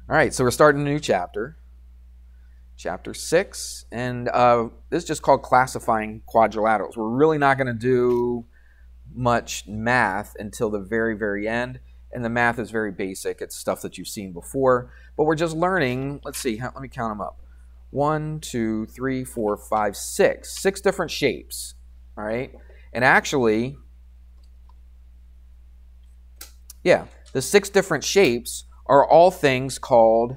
All right, so we're starting a new chapter, chapter 6, and this is just called classifying quadrilaterals. We're really not going to do much math until the very, very end, and the math is very basic. It's stuff that you've seen before, but we're just learning. Let's see, let me count them up. 1, 2, 3, 4, 5, 6. 6 different shapes, all right? And actually, yeah, the 6 different shapes are all things called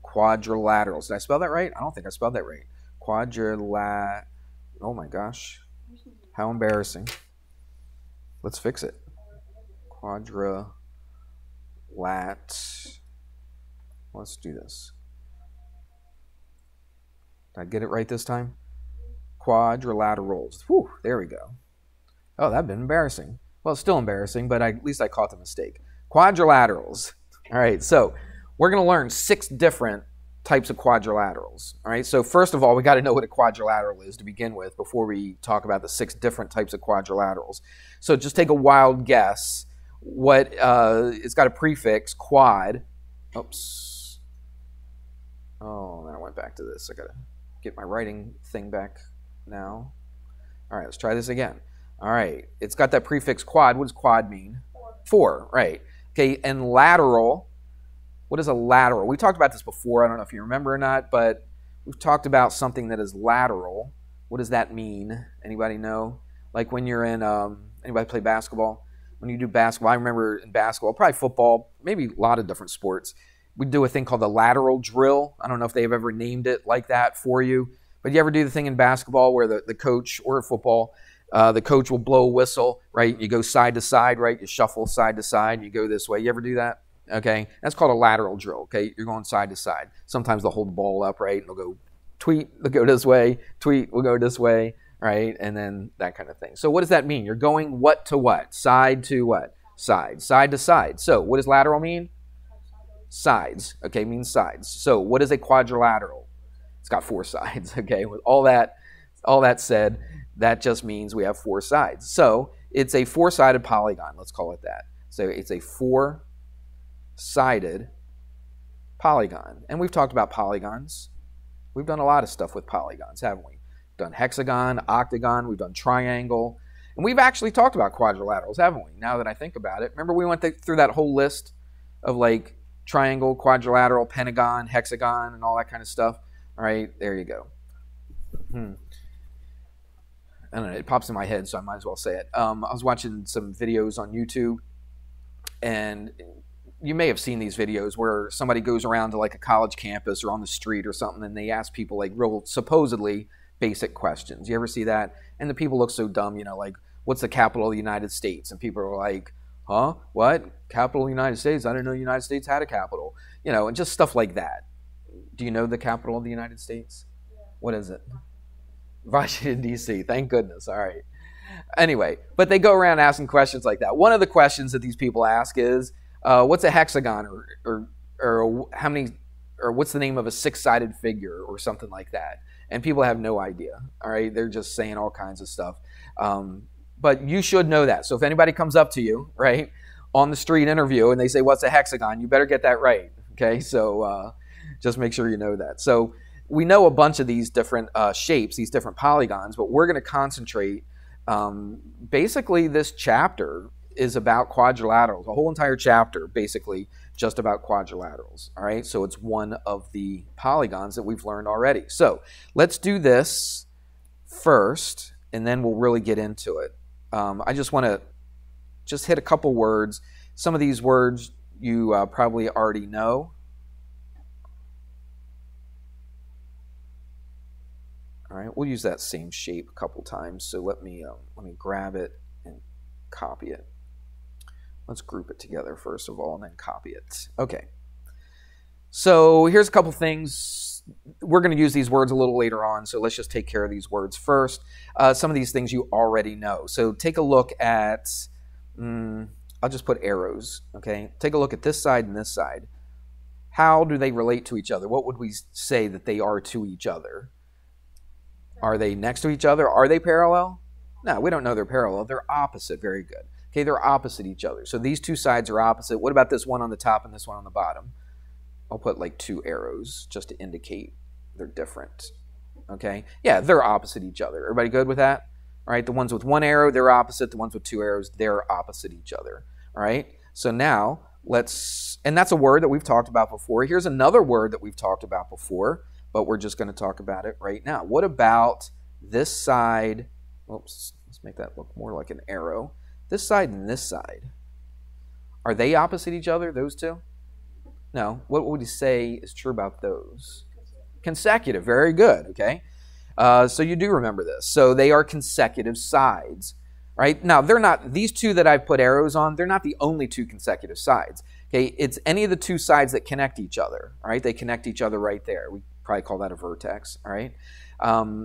quadrilaterals. Did I spell that right? I don't think I spelled that right. Oh my gosh. How embarrassing. Let's fix it. Let's do this. Did I get it right this time? Quadrilaterals. Whew, there we go. Oh, that'd been embarrassing. Well, it's still embarrassing, but at least I caught the mistake. Quadrilaterals. All right, so we're going to learn 6 different types of quadrilaterals. All right, so first of all, we got to know what a quadrilateral is to begin with before we talk about the 6 different types of quadrilaterals. So just take a wild guess. It's got a prefix, quad. Oops. Oh, then I went back to this. I got to get my writing thing back now. All right, let's try this again. All right, it's got that prefix quad. What does quad mean? 4, right. Okay, and lateral, what is a lateral? We talked about this before. I don't know if you remember or not, but we've talked about something that is lateral. What does that mean? Anybody know? Like when you're in, anybody play basketball? When you do basketball, I remember in basketball, probably football, maybe a lot of different sports, we do a thing called the lateral drill. I don't know if they've ever named it like that for you, but you ever do the thing in basketball where the coach, or football, the coach will blow a whistle, right? You go side to side, right? You shuffle side to side, you go this way. You ever do that? Okay, that's called a lateral drill, okay? You're going side to side. Sometimes they'll hold the ball up, right? And they'll go tweet, they'll go this way, tweet, we'll go this way, right? And then that kind of thing. So what does that mean? You're going what to what? Side to what? Side. Side to side. So what does lateral mean? Sides, okay, means sides. So what is a quadrilateral? It's got 4 sides, okay? With all that said, that just means we have 4 sides. So it's a 4-sided polygon, let's call it that. So it's a 4-sided polygon. And we've talked about polygons. We've done a lot of stuff with polygons, haven't we? We've done hexagon, octagon, we've done triangle. And we've actually talked about quadrilaterals, haven't we? Now that I think about it. Remember we went through that whole list of like triangle, quadrilateral, pentagon, hexagon, and all that kind of stuff? All right, there you go. I don't know, it pops in my head, so I might as well say it. I was watching some videos on YouTube, and you may have seen these videos where somebody goes around to like a college campus or on the street or something, and they ask people like real supposedly basic questions. You ever see that? And the people look so dumb, you know, like, what's the capital of the United States? And people are like, huh? What? Capital of the United States? I didn't know the United States had a capital. You know, and just stuff like that. Do you know the capital of the United States? Yeah. What is it? Washington, D.C. Thank goodness. All right. Anyway, but they go around asking questions like that. One of the questions that these people ask is, what's a hexagon, or how many, or what's the name of a 6-sided figure, or something like that? And people have no idea. All right. They're just saying all kinds of stuff. But you should know that. So if anybody comes up to you, right, on the street interview, and they say, what's a hexagon? You better get that right. Okay. So just make sure you know that. So we know a bunch of these different shapes, these different polygons, but we're going to concentrate. Basically, this chapter is about quadrilaterals. A whole entire chapter, basically, just about quadrilaterals. All right, so it's one of the polygons that we've learned already. So let's do this first, and then we'll really get into it. I just want to hit a couple words. Some of these words you probably already know. All right, we'll use that same shape a couple times. So let me grab it and copy it. Let's group it together first of all, and then copy it. Okay. So here's a couple things. We're going to use these words a little later on, so let's just take care of these words first. Some of these things you already know. So take a look at, I'll just put arrows, okay? Take a look at this side and this side. How do they relate to each other? What would we say that they are to each other? Are they next to each other? Are they parallel? No, we don't know they're parallel. They're opposite. Very good. Okay, they're opposite each other. So these 2 sides are opposite. What about this one on the top and this one on the bottom? I'll put like 2 arrows just to indicate they're different. Okay? Yeah, they're opposite each other. Everybody good with that? All right, the ones with 1 arrow, they're opposite. The ones with 2 arrows, they're opposite each other. All right? So now let's, and that's a word that we've talked about before. Here's another word that we've talked about before, but we're just going to talk about it right now. What about this side? Oops, let's make that look more like an arrow. This side and this side. Are they opposite each other, those two? No. What would you say is true about those? Consecutive. Very good. Okay. So you do remember this. So they are consecutive sides, right? Now, they're not, these 2 that I've put arrows on, they're not the only 2 consecutive sides. Okay. It's any of the 2 sides that connect each other, all right? They connect each other right there. We probably call that a vertex, all right?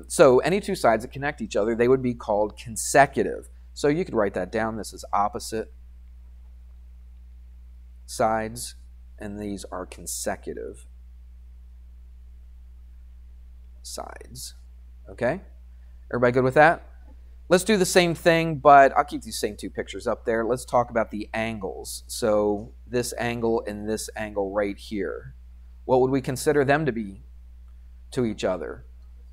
So any 2 sides that connect each other, they would be called consecutive. So you could write that down. This is opposite sides, and these are consecutive sides. Okay? Everybody good with that? Let's do the same thing, but I'll keep these same 2 pictures up there. Let's talk about the angles. So this angle and this angle right here. What would we consider them to be to each other?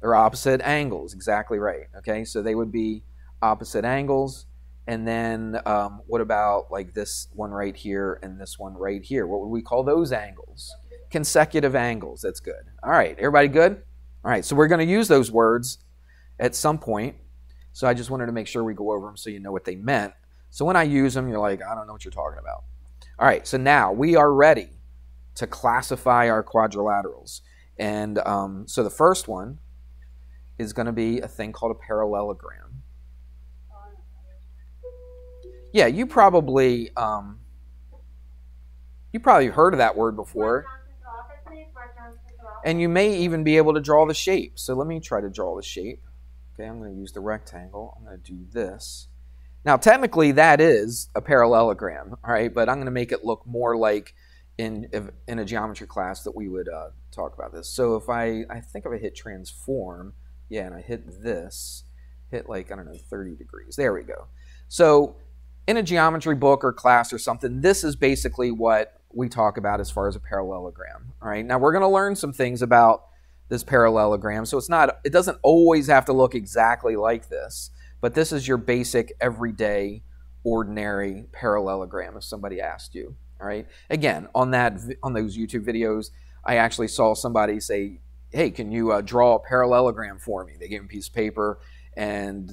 They're opposite angles. Exactly right. Okay? So they would be opposite angles. And then what about like this one right here and this one right here? What would we call those angles? Consecutive angles. That's good. All right. Everybody good? All right. So we're going to use those words at some point. So I just wanted to make sure we go over them so you know what they meant. So when I use them, you're like, I don't know what you're talking about. All right. So now we are ready to classify our quadrilaterals. And so the first one is going to be a thing called a parallelogram. Yeah, you probably heard of that word before. And you may even be able to draw the shape. So let me try to draw the shape. Okay, I'm going to use the rectangle. I'm going to do this. Now, technically, that is a parallelogram, all right? But I'm going to make it look more like in a geometry class that we would talk about this. So if I think if I hit transform, yeah, and I hit this, hit like, I don't know, 30 degrees. There we go. So in a geometry book or class or something, this is basically what we talk about as far as a parallelogram. All right. Now we're going to learn some things about this parallelogram. So it doesn't always have to look exactly like this, but this is your basic everyday ordinary parallelogram if somebody asked you. All right. Again, on those YouTube videos, I actually saw somebody say, hey, can you draw a parallelogram for me? They gave me a piece of paper, and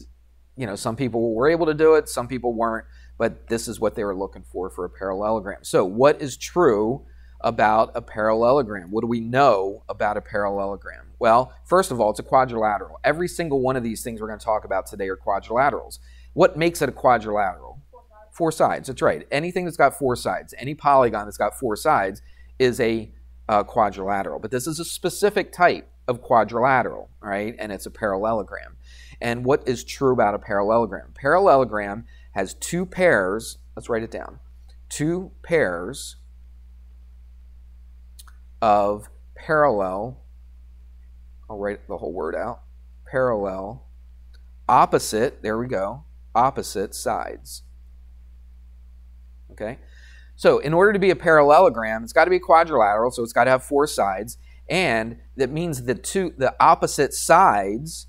you know, some people were able to do it, some people weren't, but this is what they were looking for a parallelogram. So what is true about a parallelogram? What do we know about a parallelogram? Well, first of all, it's a quadrilateral. Every single one of these things we're going to talk about today are quadrilaterals. What makes it a quadrilateral? 4 sides. That's right. Anything that's got 4 sides, any polygon that's got 4 sides is a quadrilateral. But this is a specific type of quadrilateral, all right? And it's a parallelogram. And what is true about a parallelogram? Parallelogram has 2 pairs, let's write it down, 2 pairs of parallel, I'll write the whole word out, parallel, opposite, there we go, opposite sides. Okay? So in order to be a parallelogram, it's got to be quadrilateral, so it's got to have 4 sides, and that means the opposite sides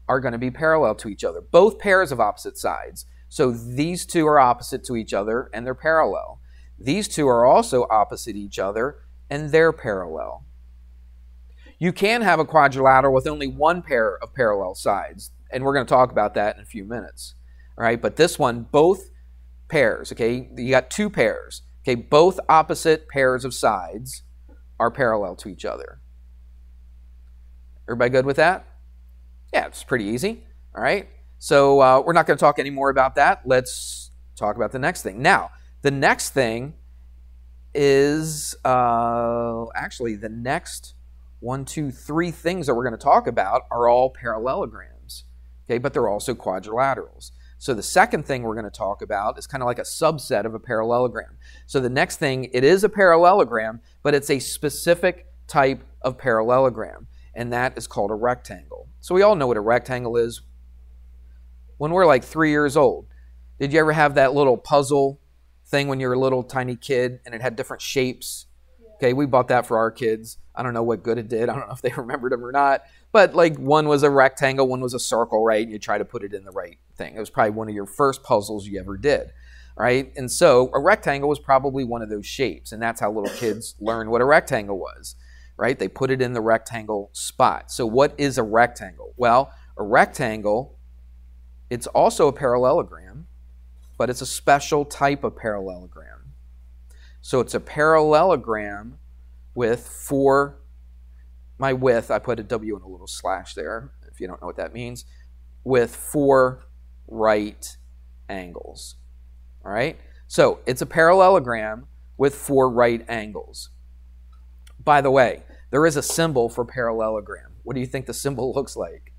are going to be parallel to each other. Both pairs of opposite sides. So these 2 are opposite to each other, and they're parallel. These 2 are also opposite each other, and they're parallel. You can have a quadrilateral with only 1 pair of parallel sides, and we're going to talk about that in a few minutes. All right, but this one, both pairs, okay? You got 2 pairs. Okay, both opposite pairs of sides are parallel to each other. Everybody good with that? Yeah, it's pretty easy. All right. So we're not going to talk any more about that. Let's talk about the next thing. Now, the next thing is actually the next 1, 2, 3 things that we're going to talk about are all parallelograms. Okay, but they're also quadrilaterals. So the second thing we're going to talk about is kind of like a subset of a parallelogram. So the next thing, it is a parallelogram, but it's a specific type of parallelogram, and that is called a rectangle. So we all know what a rectangle is. When we're like 3 years old, did you ever have that little puzzle thing when you were a little tiny kid and it had different shapes? Okay, we bought that for our kids. I don't know what good it did. I don't know if they remembered them or not. But like one was a rectangle, one was a circle, right? And you try to put it in the right thing. It was probably one of your first puzzles you ever did, right? And so a rectangle was probably one of those shapes. And that's how little kids learned what a rectangle was, right? They put it in the rectangle spot. So what is a rectangle? Well, a rectangle, it's also a parallelogram, but it's a special type of parallelogram. So it's a parallelogram with four, my width, I put a W in a little slash there, if you don't know what that means, with four right angles. All right? So it's a parallelogram with four right angles. By the way, there is a symbol for parallelogram. What do you think the symbol looks like?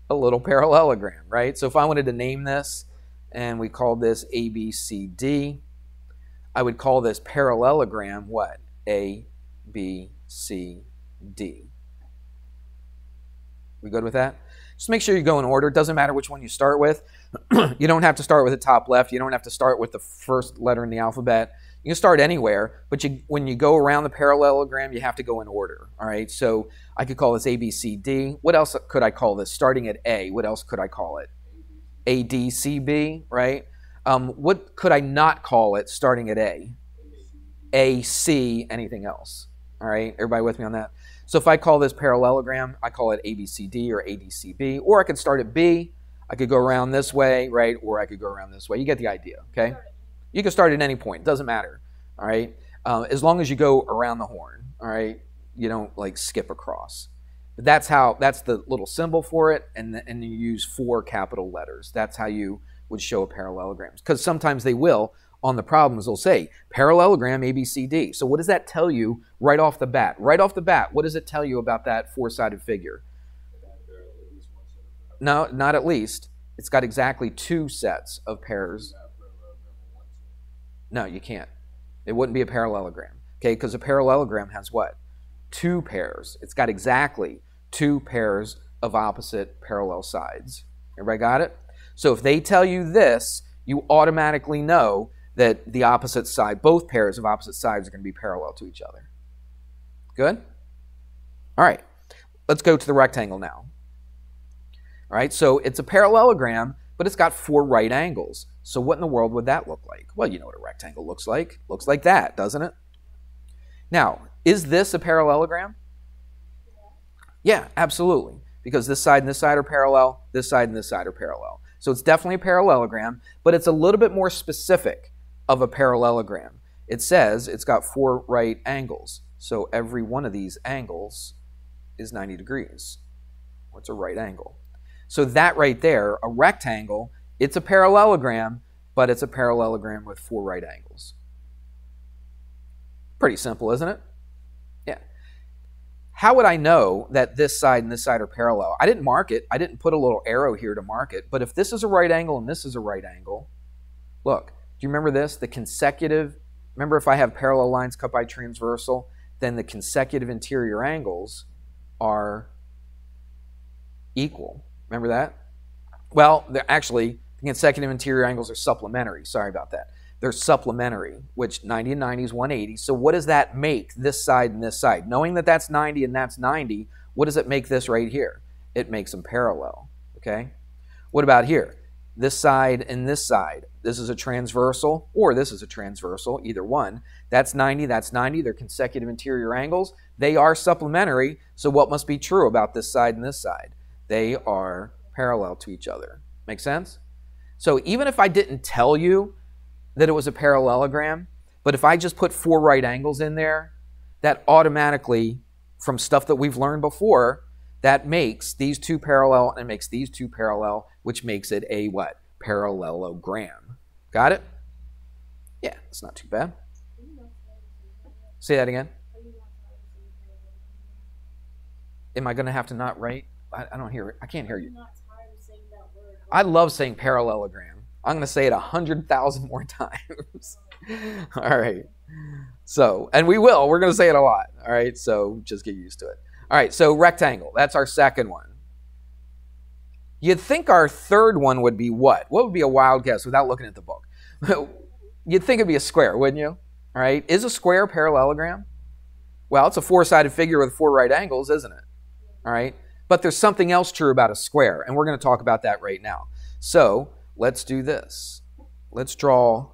A little parallelogram, right? So if I wanted to name this, and we called this ABCD, I would call this parallelogram what? A, B, C, D. We good with that? Just make sure you go in order. It doesn't matter which one you start with. You don't have to start with the top left. You don't have to start with the first letter in the alphabet. You can start anywhere, but when you go around the parallelogram, you have to go in order. All right, so I could call this A, B, C, D. What else could I call this? Starting at A, what else could I call it? A, D, C, B, right? What could I not call it starting at A? A, C, anything else? All right, everybody with me on that? So if I call this parallelogram, I call it ABCD or ADCB, or I could start at B. I could go around this way, right? Or I could go around this way. You get the idea, okay? You can start at any point. It doesn't matter, all right? As long as you go around the horn, all right? You don't, like, skip across. But that's the little symbol for it, and you use 4 capital letters. That's how you would show a parallelogram. Because sometimes they will, on the problems, they'll say, parallelogram ABCD. So what does that tell you right off the bat? Right off the bat, what does it tell you about that 4-sided figure? No, not at least. It's got exactly 2 sets of pairs. No, you can't. It wouldn't be a parallelogram, okay? Because a parallelogram has what? 2 pairs. It's got exactly 2 pairs of opposite parallel sides. Everybody got it? So if they tell you this, you automatically know that the opposite side, both pairs of opposite sides are going to be parallel to each other. Good? All right. Let's go to the rectangle now. All right, so it's a parallelogram, but it's got 4 right angles. So what in the world would that look like? Well, you know what a rectangle looks like. Looks like that, doesn't it? Now, is this a parallelogram? Yeah, absolutely. Because this side and this side are parallel, this side and this side are parallel. So it's definitely a parallelogram, but it's a little bit more specific of a parallelogram. It says it's got 4 right angles. So every one of these angles is 90 degrees. What's a right angle? So that right there, a rectangle, it's a parallelogram, but it's a parallelogram with 4 right angles. Pretty simple, isn't it? Yeah. How would I know that this side and this side are parallel? I didn't mark it. I didn't put a little arrow here to mark it. But if this is a right angle and this is a right angle, look, do you remember this? The consecutive, remember if I have parallel lines cut by transversal, then the consecutive interior angles are equal. Remember that? Well, they're actually, the consecutive interior angles are supplementary. Sorry about that. They're supplementary, which 90 and 90 is 180. So what does that make, this side and this side? Knowing that that's 90 and that's 90, what does it make this right here? It makes them parallel, okay? What about here? This side and this side. This is a transversal, or this is a transversal, either one. That's 90, that's 90. They're consecutive interior angles. They are supplementary, so what must be true about this side and this side? They are parallel to each other. Make sense? So even if I didn't tell you that it was a parallelogram, but if I just put 4 right angles in there, that automatically, from stuff that we've learned before, that makes these 2 parallel and makes these 2 parallel, which makes it a what? Parallelogram. Got it? Yeah, it's not too bad. Say that again. Am I going to have to not write? I don't hear it. I can't hear you. I love saying parallelogram. I'm going to say it 100,000 more times. All right. So, and we will. We're going to say it a lot. All right. So just get used to it. All right. So rectangle. That's our second one. You'd think our third one would be what? What would be a wild guess without looking at the book? You'd think it'd be a square, wouldn't you? All right, is a square a parallelogram? Well, it's a four-sided figure with four right angles, isn't it? All right, but there's something else true about a square, and we're going to talk about that right now. So let's do this. Let's draw.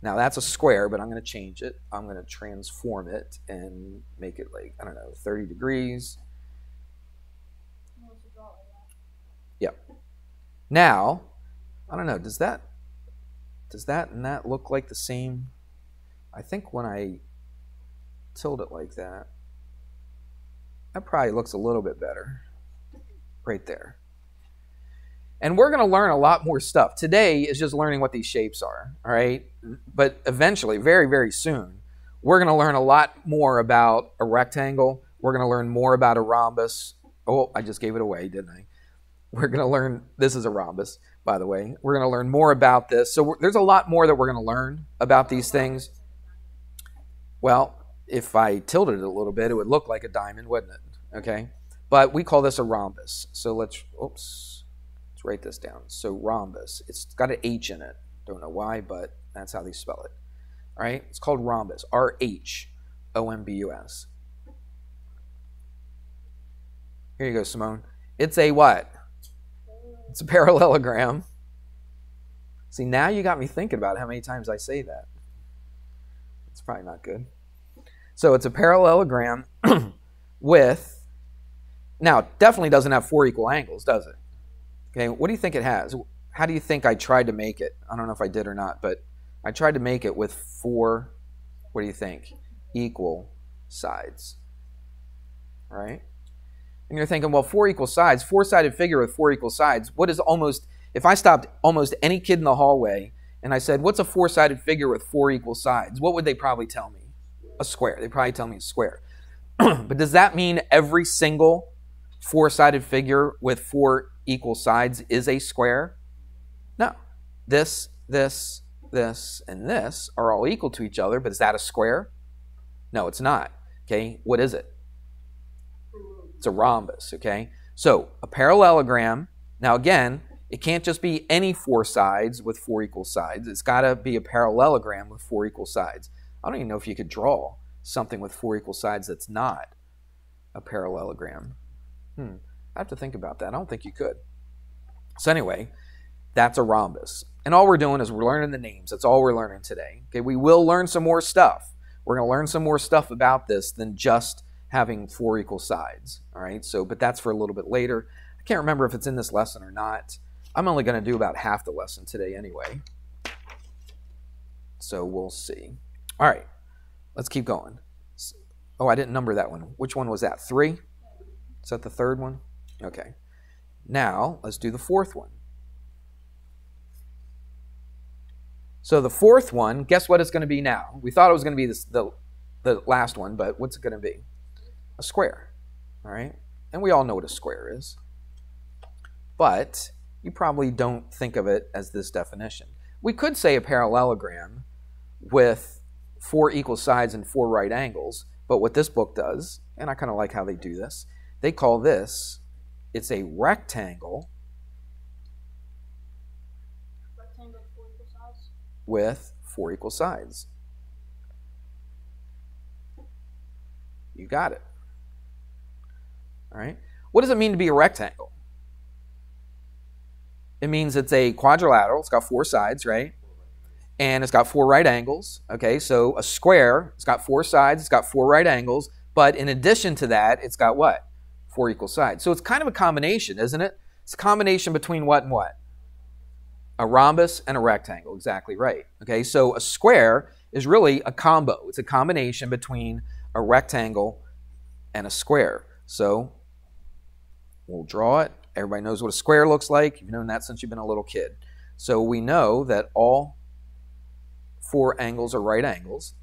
Now that's a square, but I'm going to change it. I'm going to transform it and make it like, I don't know, 30 degrees. Yep. Now, I don't know, does that and that look like the same? I think when I tilt it like that, that probably looks a little bit better right there. And we're going to learn a lot more stuff. Today is just learning what these shapes are, all right? But eventually, very, very soon, we're going to learn a lot more about a rectangle. We're going to learn more about a rhombus. Oh, I just gave it away, didn't I? We're going to learn, this is a rhombus, by the way. We're going to learn more about this. So there's a lot more that we're going to learn about these things. Well, if I tilted it a little bit, it would look like a diamond, wouldn't it? Okay? But we call this a rhombus. So let's write this down. So rhombus, it's got an H in it. Don't know why, but that's how they spell it. All right? It's called rhombus, R-H-O-M-B-U-S. Here you go, Simone. It's a what? It's a parallelogram. See, now you got me thinking about how many times I say that. It's probably not good. So it's a parallelogram with, now, it definitely doesn't have four equal angles, does it? Okay, what do you think it has? How do you think I tried to make it? I don't know if I did or not, but I tried to make it with four, what do you think? Equal sides. All right? And you're thinking, well, four equal sides, four-sided figure with four equal sides, what is almost, if I stopped almost any kid in the hallway and I said, what's a four-sided figure with four equal sides? What would they probably tell me? A square. They'd probably tell me a square. But does that mean every single four-sided figure with four equal sides is a square? No. This, this, this, and this are all equal to each other, but is that a square? No, it's not. Okay, what is it? It's a rhombus, okay? So a parallelogram, now again, it can't just be any four sides with four equal sides. It's got to be a parallelogram with four equal sides. I don't even know if you could draw something with four equal sides that's not a parallelogram. I have to think about that. I don't think you could. So anyway, that's a rhombus. And all we're doing is we're learning the names. That's all we're learning today. Okay, we will learn some more stuff. We're going to learn some more stuff about this than just having four equal sides. All right, so, but that's for a little bit later. I can't remember if it's in this lesson or not. I'm only going to do about half the lesson today anyway. So we'll see. All right, let's keep going. Oh, I didn't number that one. Which one was that? 3? Is that the third one? Okay. Now, let's do the fourth one. So the fourth one, guess what it's going to be now? We thought it was going to be the last one, but what's it going to be? A square. All right? And we all know what a square is. But you probably don't think of it as this definition. We could say a parallelogram with four equal sides and four right angles, but what this book does, and I kind of like how they do this, they call this, it's a rectangle with four equal sides. You got it. All right. What does it mean to be a rectangle? It means it's a quadrilateral. It's got four sides, right? And it's got four right angles. Okay, so a square, it's got four sides, it's got four right angles, but in addition to that, it's got what? Four equal sides. So it's kind of a combination, isn't it? It's a combination between what and what? A rhombus and a rectangle, exactly right. Okay, so a square is really a combo. It's a combination between a rectangle and a square. So we'll draw it. Everybody knows what a square looks like. You've known that since you've been a little kid. So we know that all four angles are right angles.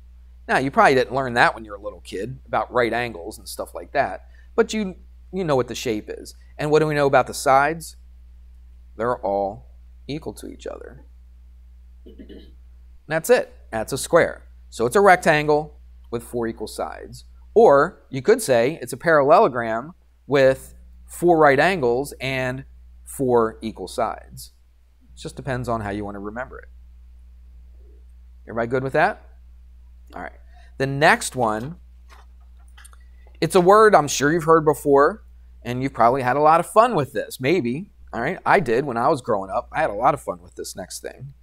Now, you probably didn't learn that when you were a little kid, about right angles and stuff like that. But you know what the shape is. And what do we know about the sides? They're all equal to each other. That's it. That's a square. So it's a rectangle with four equal sides. Or you could say it's a parallelogram with four right angles and four equal sides. It just depends on how you want to remember it. Everybody good with that? All right. The next one, it's a word I'm sure you've heard before, and you've probably had a lot of fun with this, maybe. All right. I did when I was growing up. I had a lot of fun with this next thing.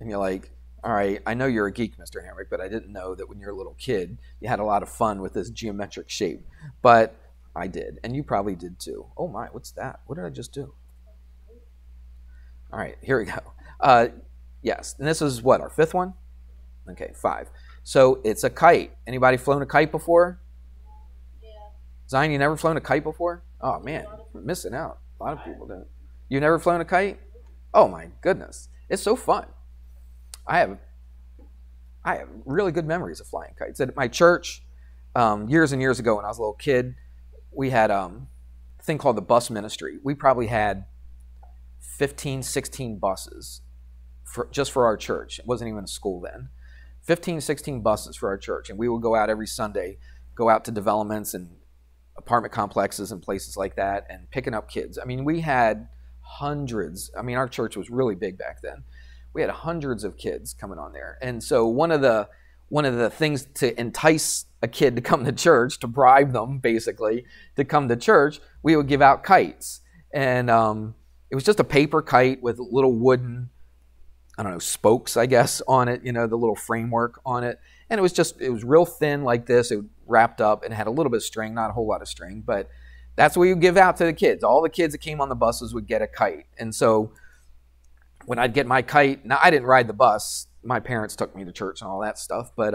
And you're like, all right, I know you're a geek, Mr. Hamrick, but I didn't know that when you're a little kid, you had a lot of fun with this geometric shape. But I did, and you probably did too. Oh my, what's that? What did I just do? All right, here we go. Yes, and this is what, our fifth one? Okay, 5. So it's a kite. Anybody flown a kite before? Yeah. Zion, you never flown a kite before? Oh man, you're missing out. A lot of people don't. You never flown a kite? Oh my goodness, it's so fun. I have really good memories of flying kites. At my church, years and years ago when I was a little kid, we had a thing called the bus ministry. We probably had 15, 16 buses just for our church. It wasn't even a school then. 15, 16 buses for our church. And we would go out every Sunday, go out to developments and apartment complexes and places like that and picking up kids. I mean, we had hundreds. I mean, our church was really big back then. We had hundreds of kids coming on there. And so one of the things to entice a kid to come to church, to bribe them basically to come to church, we would give out kites. And it was just a paper kite with little wooden, I don't know, spokes, I guess, on it, you know, the little framework on it. And it was real thin like this. It wrapped up and had a little bit of string, not a whole lot of string, but that's what you give out to the kids. All the kids that came on the buses would get a kite. And so when I'd get my kite, now I didn't ride the bus. My parents took me to church and all that stuff, but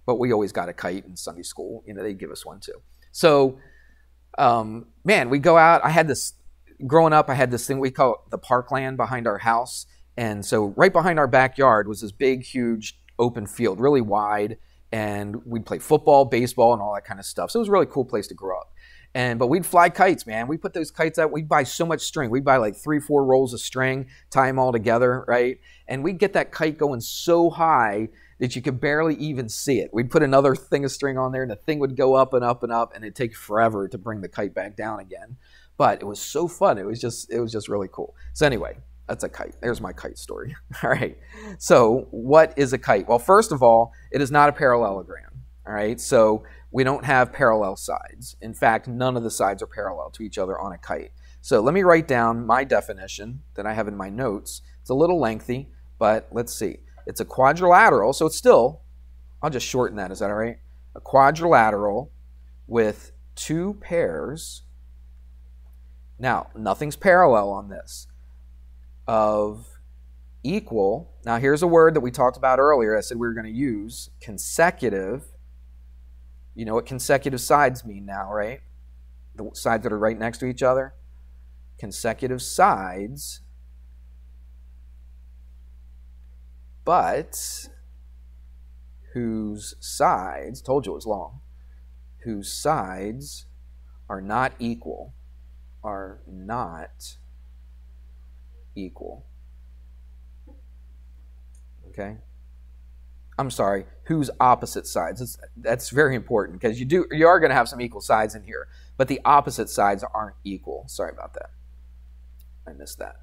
we always got a kite in Sunday school. You know, they'd give us one too. So, man, we go out. Growing up, I had this thing we call the parkland behind our house. And so right behind our backyard was this big, huge open field, really wide. And we'd play football, baseball, and all that kind of stuff. So it was a really cool place to grow up. But we'd fly kites, man. We put those kites out. We'd buy so much string. We'd buy like 3-4 rolls of string, tie them all together, right? And we'd get that kite going so high that you could barely even see it. We'd put another thing of string on there, and the thing would go up and up and up, and it'd take forever to bring the kite back down again. But it was so fun. It was just really cool. So anyway, that's a kite. There's my kite story. All right. So what is a kite? Well, first of all, it is not a parallelogram. All right. So we don't have parallel sides. In fact, none of the sides are parallel to each other on a kite. So let me write down my definition that I have in my notes. It's a little lengthy, but let's see. It's a quadrilateral. So it's still, I'll just shorten that. Is that all right? A quadrilateral with 2 pairs. Now, nothing's parallel on this. Of equal. Now, here's a word that we talked about earlier. I said we were going to use consecutive. You know what consecutive sides mean now, right? The sides that are right next to each other. Consecutive sides. But whose sides, told you it was long, whose sides are not equal. Are not equal. Okay? I'm sorry, whose opposite sides. That's very important because you are going to have some equal sides in here, but the opposite sides aren't equal. Sorry about that. I missed that.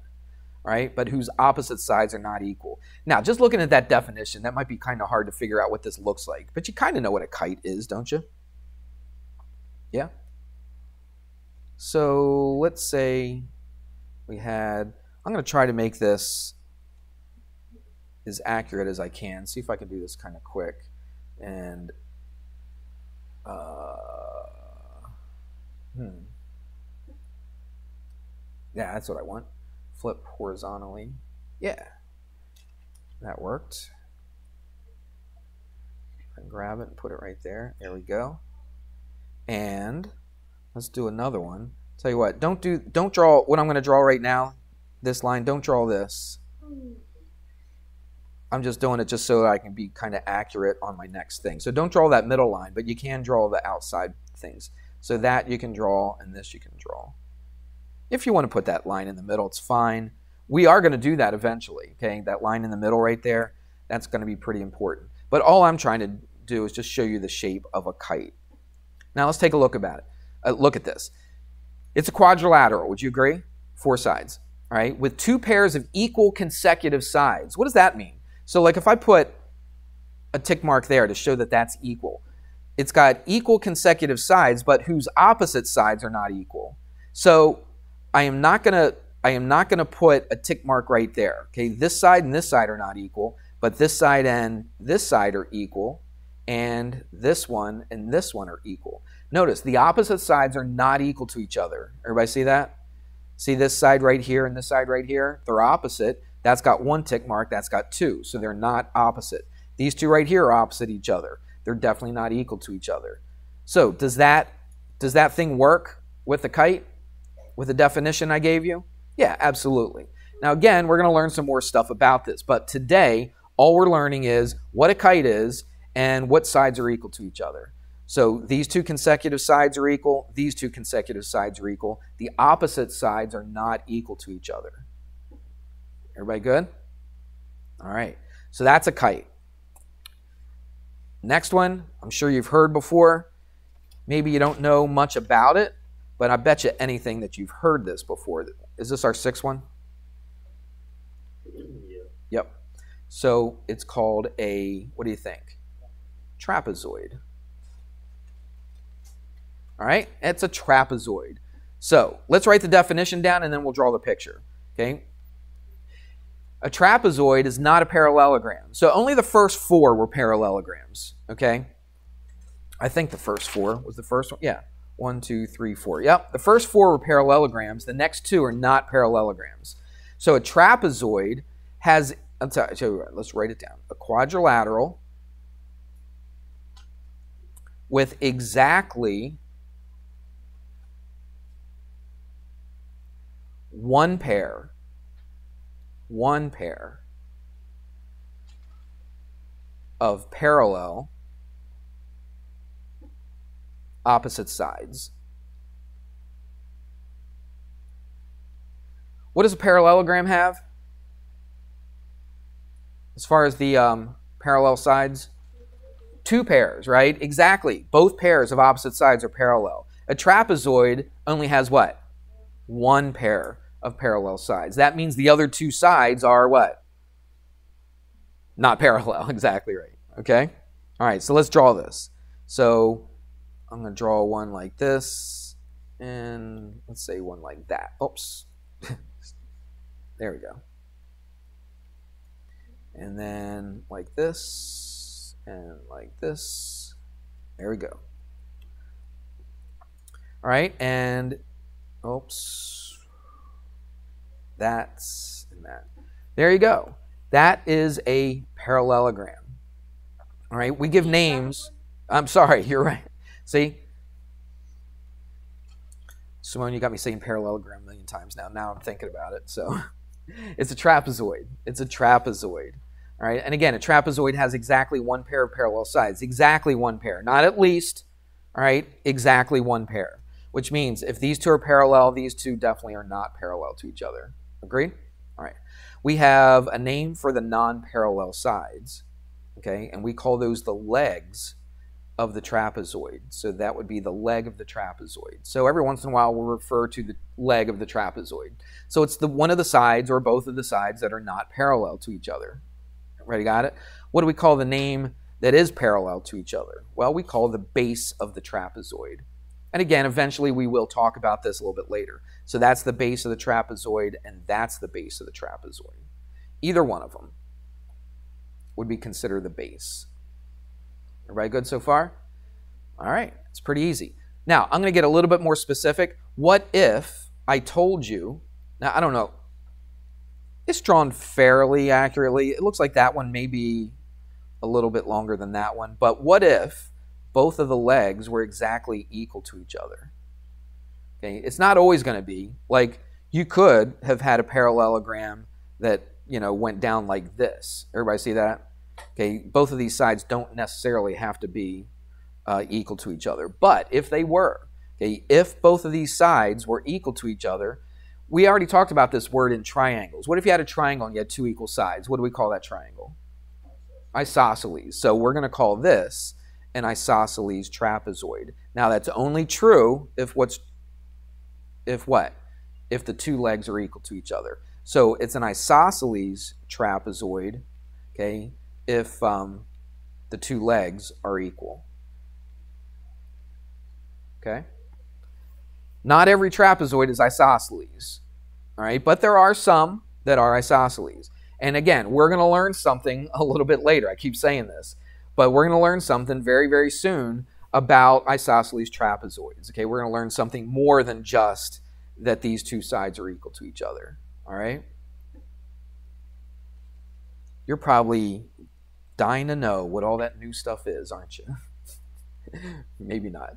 All right? But whose opposite sides are not equal. Now, just looking at that definition, that might be kind of hard to figure out what this looks like, but you kind of know what a kite is, don't you? Yeah? So let's say we had, I'm going to try to make this as accurate as I can. See if I can do this kind of quick. And, yeah, that's what I want. Flip horizontally. Yeah, that worked. And grab it and put it right there. There we go. And let's do another one. Tell you what, don't draw what I'm going to draw right now. This line, don't draw this. I'm just doing it just so that I can be kind of accurate on my next thing. So don't draw that middle line, but you can draw the outside things. So that you can draw, and this you can draw. If you want to put that line in the middle, it's fine. We are going to do that eventually, okay? That line in the middle right there, that's going to be pretty important. But all I'm trying to do is just show you the shape of a kite. Now let's take a look about it. Look at this. It's a quadrilateral, would you agree? 4 sides, all right? With 2 pairs of equal consecutive sides. What does that mean? So like if I put a tick mark there to show that that's equal, it's got equal consecutive sides, but whose opposite sides are not equal. So I am not gonna put a tick mark right there. Okay, this side and this side are not equal, but this side and this side are equal, and this one and this one are equal. Notice the opposite sides are not equal to each other. Everybody see that? See this side right here and this side right here? They're opposite. That's got one tick mark, that's got two, so they're not opposite. These two right here are opposite each other. They're definitely not equal to each other. So does that thing work with the kite? With the definition I gave you? Yeah, absolutely. Now again, we're going to learn some more stuff about this, but today all we're learning is what a kite is and what sides are equal to each other. So these two consecutive sides are equal, these two consecutive sides are equal. The opposite sides are not equal to each other. Everybody good? All right, so that's a kite. Next one, I'm sure you've heard before. Maybe you don't know much about it, but I bet you anything that you've heard this before. Is this our sixth one? Yeah. Yep. So it's called a, what do you think? Trapezoid. All right, it's a trapezoid. So let's write the definition down and then we'll draw the picture. Okay. A trapezoid is not a parallelogram. So only the first four were parallelograms. Okay. I think the first four was the first one. Yeah. 1, 2, 3, 4. Yep. The first four were parallelograms. The next two are not parallelograms. So a trapezoid has, let's write it down. A quadrilateral with exactly one pair of parallel opposite sides. What does a parallelogram have? As far as the parallel sides? Two pairs, right? Exactly. Both pairs of opposite sides are parallel. A trapezoid only has what? One pair of parallel sides. That means the other two sides are what? Not parallel. Exactly right. Okay? All right, so let's draw this. So I'm going to draw one like this, and let's say one like that. Oops. There we go. And then like this, and like this. There we go. All right, and oops. That's and that. There you go. That is a parallelogram. All right, we give names. I'm sorry, you're right. See? Simone, you got me saying parallelogram a million times now. Now I'm thinking about it. So it's a trapezoid. It's a trapezoid. All right, and again, a trapezoid has exactly one pair of parallel sides. Exactly one pair. Not at least. All right, exactly one pair. Which means if these two are parallel, these two definitely are not parallel to each other. Agreed? All right. We have a name for the non-parallel sides, okay? And we call those the legs of the trapezoid. So that would be the leg of the trapezoid. So every once in a while, we'll refer to the leg of the trapezoid. So it's the one of the sides or both of the sides that are not parallel to each other. Ready, got it? What do we call the name that is parallel to each other? Well, we call the base of the trapezoid. And again, eventually we will talk about this a little bit later. So that's the base of the trapezoid, and that's the base of the trapezoid. Either one of them would be considered the base. Everybody good so far? All right, it's pretty easy. Now, I'm going to get a little bit more specific. What if I told you, now I don't know, it's drawn fairly accurately. It looks like that one may be a little bit longer than that one, but what if both of the legs were exactly equal to each other? Okay, it's not always going to be. Like, you could have had a parallelogram that, you know, went down like this. Everybody see that? Okay, both of these sides don't necessarily have to be equal to each other. But if they were, okay, if both of these sides were equal to each other, we already talked about this word in triangles. What if you had a triangle and you had two equal sides? What do we call that triangle? Isosceles. So we're going to call this an isosceles trapezoid. Now that's only true if what? If the two legs are equal to each other. So it's an isosceles trapezoid okay, if the two legs are equal. Okay? Not every trapezoid is isosceles, all right? But there are some that are isosceles. And again, we're going to learn something a little bit later. I keep saying this, but we're going to learn something very, very soon about isosceles trapezoids. Okay, we're going to learn something more than just that these two sides are equal to each other. All right? You're probably dying to know what all that new stuff is, aren't you? Maybe not.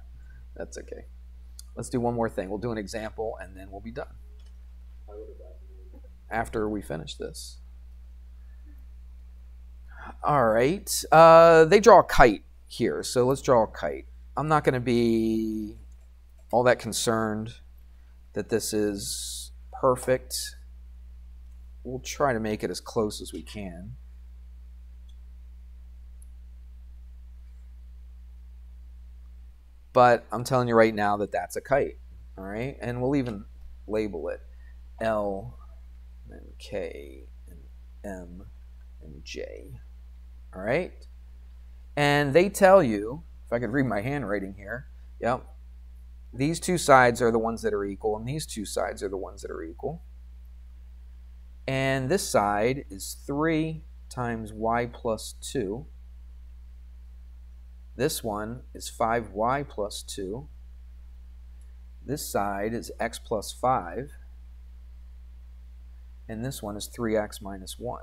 That's okay. Let's do one more thing. We'll do an example, and then we'll be done. After we finish this. All right. They draw a kite here, so let's draw a kite. I'm not going to be all that concerned that this is perfect. We'll try to make it as close as we can. But I'm telling you right now that that's a kite, all right? And we'll even label it L and K and M and J, all right? And they tell you, if I could read my handwriting here, yep, these two sides are the ones that are equal, and these two sides are the ones that are equal. And this side is 3 times y plus 2. This one is 5y plus 2. This side is x plus 5. And this one is 3x minus 1.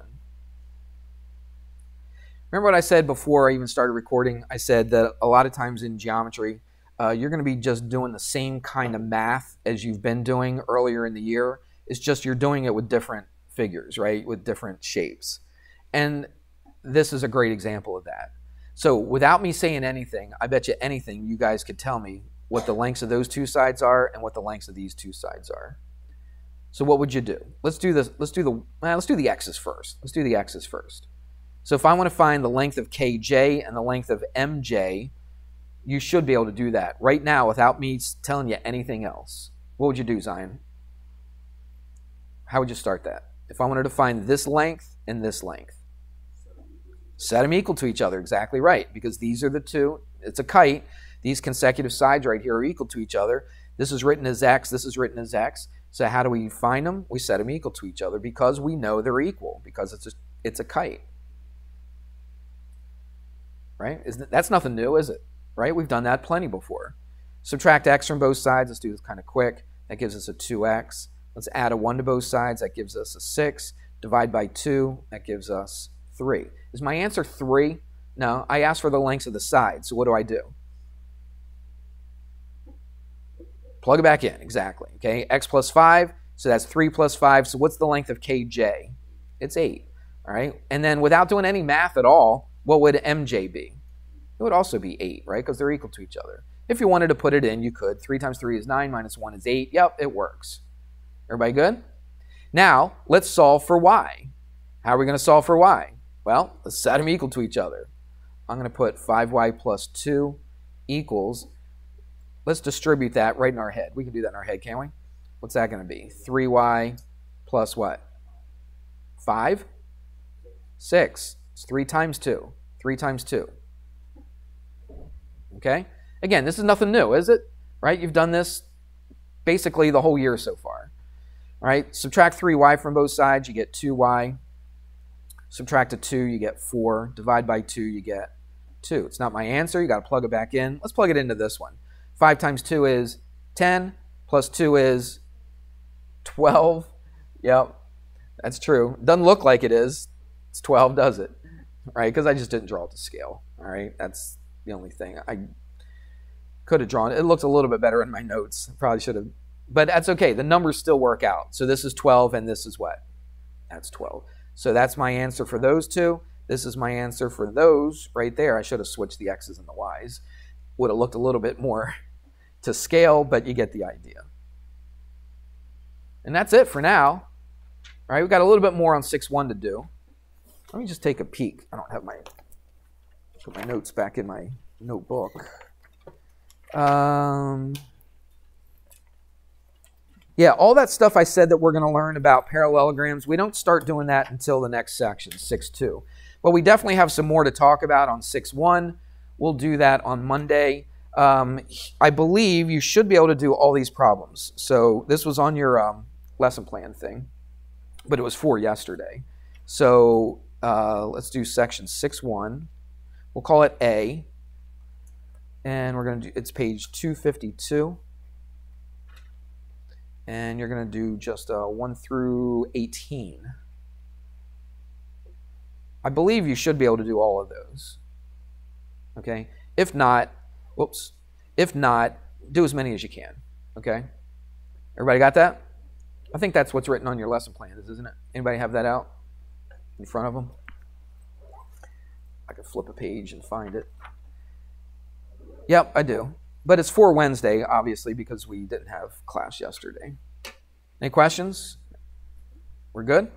Remember what I said before I even started recording? I said that a lot of times in geometry, you're going to be just doing the same kind of math as you've been doing earlier in the year. It's just you're doing it with different figures, right? With different shapes. And this is a great example of that. So without me saying anything, I bet you anything you guys could tell me what the lengths of those two sides are and what the lengths of these two sides are. So what would you do? Let's do this. Let's do the x's first. Let's do the x's first. So if I want to find the length of kj and the length of mj, you should be able to do that right now without me telling you anything else. What would you do, Zion? How would you start that? If I wanted to find this length and this length. Set them equal to each other, exactly right, because these are the two. It's a kite. These consecutive sides right here are equal to each other. This is written as x, this is written as x. So how do we find them? We set them equal to each other because we know they're equal, because it's a kite. Right? That's nothing new, is it? Right? We've done that plenty before. Subtract x from both sides. Let's do this kind of quick. That gives us a 2x. Let's add a 1 to both sides. That gives us a 6. Divide by 2. That gives us 3. Is my answer 3? No, I asked for the lengths of the sides. So what do? Plug it back in, exactly. Okay, x plus 5, so that's 3 plus 5. So what's the length of kj? It's 8, all right? And then without doing any math at all, what would mj be? It would also be 8, right? Because they're equal to each other. If you wanted to put it in, you could. 3 times 3 is 9, minus 1 is 8. Yep, it works. Everybody good? Now, let's solve for y. How are we going to solve for y? Well, let's set them equal to each other. I'm going to put 5y plus 2 equals, let's distribute that right in our head. We can do that in our head, can't we? What's that going to be? 3y plus what? 5? 6. It's 3 times 2. 3 times 2. Okay? Again, this is nothing new, is it? Right? You've done this basically the whole year so far. All right? Subtract 3y from both sides, you get 2y. Subtract a 2, you get 4. Divide by 2, you get 2. It's not my answer. You got to plug it back in. Let's plug it into this one. 5 times 2 is 10, plus 2 is 12. Yep, that's true. Doesn't look like it is. It's 12, does it? Right? Because I just didn't draw it to scale. All right? That's the only thing. I could have drawn it. It looks a little bit better in my notes. Probably should have. But that's okay. The numbers still work out. So this is 12, and this is what? That's 12. So that's my answer for those two. This is my answer for those right there. I should have switched the x's and the y's. Would have looked a little bit more to scale, but you get the idea. And that's it for now. All right, we've got a little bit more on 6-1 to do. Let me just take a peek. I don't have put my notes back in my notebook. Yeah, all that stuff I said that we're going to learn about parallelograms, we don't start doing that until the next section, 6-2. Well, we definitely have some more to talk about on 6-1. We'll do that on Monday. I believe you should be able to do all these problems. So this was on your lesson plan thing, but it was for yesterday. So let's do section 6-1. We'll call it A. And we're going to do, it's page 252. And you're going to do just 1 through 18. I believe you should be able to do all of those. Okay? If not, do as many as you can. Okay? Everybody got that? I think that's what's written on your lesson plan, isn't it? Anybody have that out in front of them? I can flip a page and find it. Yep, I do. But it's for Wednesday, obviously, because we didn't have class yesterday. Any questions? We're good?